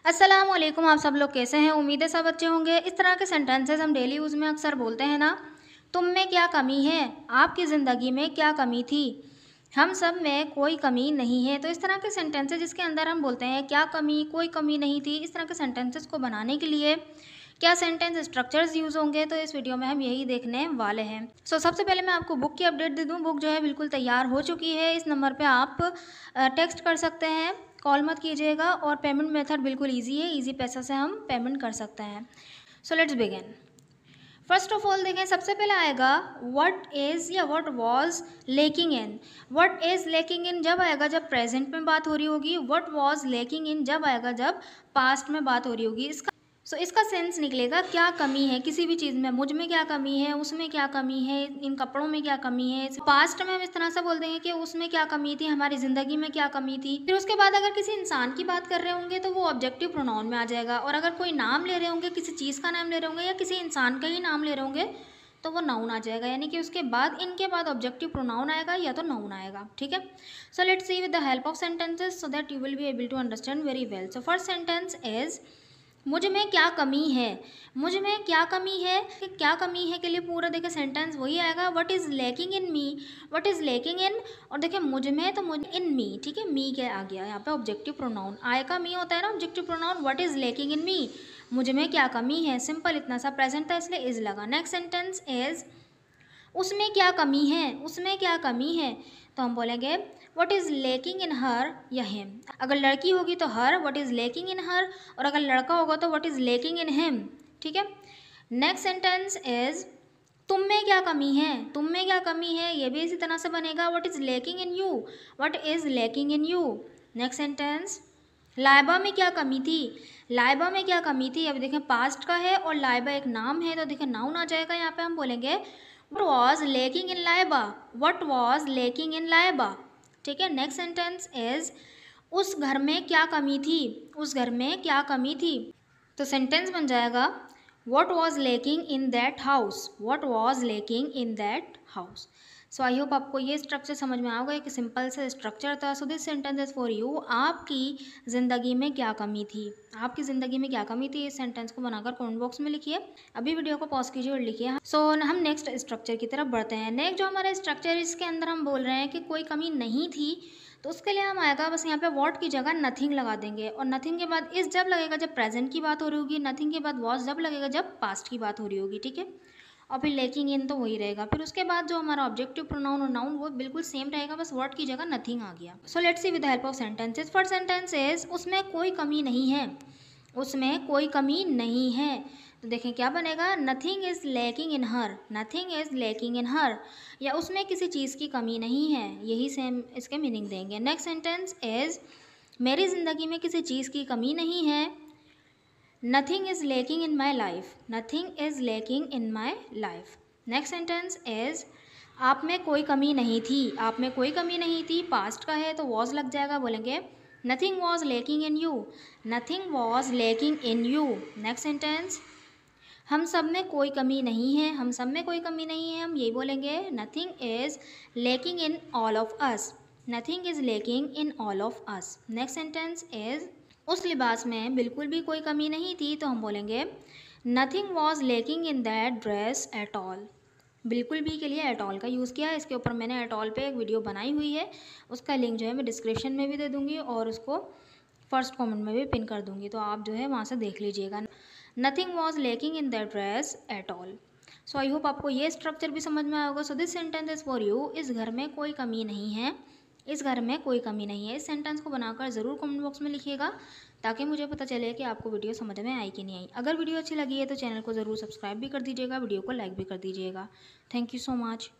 अस्सलाम वालेकुम। आप सब लोग कैसे हैं? उम्मीद है सब अच्छे होंगे। इस तरह के सेंटेंसेस हम डेली यूज़ में अक्सर बोलते हैं ना। तुम में क्या कमी है? आपकी ज़िंदगी में क्या कमी थी? हम सब में कोई कमी नहीं है। तो इस तरह के सेंटेंसेस जिसके अंदर हम बोलते हैं क्या कमी, कोई कमी नहीं थी, इस तरह के सेंटेंसेस को बनाने के लिए क्या सेंटेंस स्ट्रक्चर्स यूज़ होंगे, तो इस वीडियो में हम यही देखने वाले हैं। सबसे पहले मैं आपको बुक की अपडेट दे दूँ। बुक जो है बिल्कुल तैयार हो चुकी है। इस नंबर पे आप टेक्स्ट कर सकते हैं, कॉल मत कीजिएगा, और पेमेंट मेथड बिल्कुल ईजी है। ईजी पैसा से हम पेमेंट कर सकते हैं। So let's begin. First of all देखें, सबसे पहले आएगा व्हाट इज़ या what was lacking in. What is lacking in जब आएगा जब प्रेजेंट में बात हो रही होगी। व्हाट वाज लेकिंग इन जब आएगा जब पास्ट में बात हो रही होगी। इसका सेंस निकलेगा क्या कमी है किसी भी चीज़ में। मुझ में क्या कमी है, उसमें क्या कमी है, इन कपड़ों में क्या कमी है। पास्ट में हम इस तरह से बोल देंगे कि उसमें क्या कमी थी, हमारी ज़िंदगी में क्या कमी थी। फिर उसके बाद अगर किसी इंसान की बात कर रहे होंगे तो वो ऑब्जेक्टिव प्रोनाउन में आ जाएगा, और अगर कोई नाम ले रहे होंगे, किसी चीज़ का नाम ले रहे होंगे या किसी इंसान का ही नाम ले रहे होंगे तो वो नाउन आ जाएगा। यानी कि उसके बाद इनके बाद ऑब्जेक्टिव प्रोनाउन आएगा या तो नाउन आएगा। ठीक है। So let's see with the help of sentences so that you will be able to understand very well. So first sentence is मुझ में क्या कमी है। मुझ में क्या कमी है, कि क्या कमी है के लिए पूरा देखिए सेंटेंस वही आएगा, what is lacking in me. What is lacking इन, और देखिए मुझ में तो मुझ इन मी। ठीक है, मी क्या आ गया यहाँ पे ऑब्जेक्टिव प्रोनाउन। आय का मी होता है ना objective pronoun. What is lacking in me, मुझ में क्या कमी है। सिंपल इतना सा प्रेजेंट था इसलिए इज लगा। नेक्स्ट सेंटेंस इज उसमें क्या कमी है। उसमें क्या कमी है तो हम बोलेंगे what is lacking in her या हिम। अगर लड़की होगी तो हर, व्हाट इज़ लेकिंग इन हर, और अगर लड़का होगा तो what is lacking in him. ठीक है। नेक्स्ट सेंटेंस इज तुम में क्या कमी है। तुम में क्या कमी है ये भी इसी तरह से बनेगा, what is lacking in you. What is lacking in you. Next sentence Laiba में क्या कमी थी। लाइबा में क्या कमी थी। अब देखें पास्ट का है और लाइबा एक नाम है तो देखें नाउन आ जाएगा। यहाँ पे हम बोलेंगे What was lacking in Laiba? What was lacking in Laiba? ठीक है। नेक्स्ट सेंटेंस इज उस घर में क्या कमी थी। उस घर में क्या कमी थी। तो सेंटेंस बन जाएगा What was lacking in that house? What was lacking in that house? So I hope आपको ये स्ट्रक्चर समझ में आएगा। एक सिंपल सा स्ट्रक्चर था। So this sentence is for you. आपकी ज़िंदगी में क्या कमी थी। आपकी ज़िंदगी में क्या कमी थी, इस सेंटेंस को बनाकर कमेंट बॉक्स में लिखिए। अभी वीडियो को पॉज कीजिए और लिखिए। सो हम नेक्स्ट स्ट्रक्चर की तरफ बढ़ते हैं। नेक्स्ट जो हमारा स्ट्रक्चर इसके अंदर हम बोल रहे हैं कि कोई कमी नहीं थी, तो उसके लिए हम आएगा बस यहाँ पे वॉट की जगह नथिंग लगा देंगे, और नथिंग के बाद इस जब लगेगा जब प्रेजेंट की बात हो रही होगी। नथिंग के बाद वॉज जब लगेगा जब पास्ट की बात हो रही होगी। ठीक है। और फिर लेकिंग इन तो वही रहेगा। फिर उसके बाद जो हमारा ऑब्जेक्टिव प्रोनाउन और नाउन वो बिल्कुल सेम रहेगा, बस वर्ड की जगह नथिंग आ गया। सो let's see with the help of sentences. First sentence is उसमें कोई कमी नहीं है। उसमें कोई कमी नहीं है तो देखें क्या बनेगा, nothing is lacking in her. Nothing is lacking in her, या उसमें किसी चीज़ की कमी नहीं है। यही सेम इसके मीनिंग देंगे। नेक्स्ट सेंटेंस इज मेरी ज़िंदगी में किसी चीज़ की कमी नहीं है। Nothing is lacking in my life. Nothing is lacking in my life. Next sentence is आप में कोई कमी नहीं थी। आप में कोई कमी नहीं थी, पास्ट का है तो वॉज लग जाएगा। बोलेंगे nothing was lacking in you. Nothing was lacking in you. Next sentence हम सब में कोई कमी नहीं है। हम सब में कोई कमी नहीं है, हम यही बोलेंगे nothing is lacking in all of us. Nothing is lacking in all of us. Next sentence is उस लिबास में बिल्कुल भी कोई कमी नहीं थी, तो हम बोलेंगे nothing was lacking in that dress at all. बिल्कुल भी के लिए एट ऑल का यूज़ किया है। इसके ऊपर मैंने एट ऑल पे एक वीडियो बनाई हुई है, उसका लिंक जो है मैं डिस्क्रिप्शन में भी दे दूँगी और उसको फर्स्ट कमेंट में भी पिन कर दूँगी, तो आप जो है वहाँ से देख लीजिएगा। Nothing was lacking in that dress at all. So I hope आपको ये स्ट्रक्चर भी समझ में आया होगा। So this sentence is for you. इस घर में कोई कमी नहीं है। इस घर में कोई कमी नहीं है। इस सेंटेंस को बनाकर ज़रूर कमेंट बॉक्स में लिखिएगा ताकि मुझे पता चले कि आपको वीडियो समझ में आई कि नहीं आई। अगर वीडियो अच्छी लगी है तो चैनल को ज़रूर सब्सक्राइब भी कर दीजिएगा, वीडियो को लाइक भी कर दीजिएगा। Thank you so much.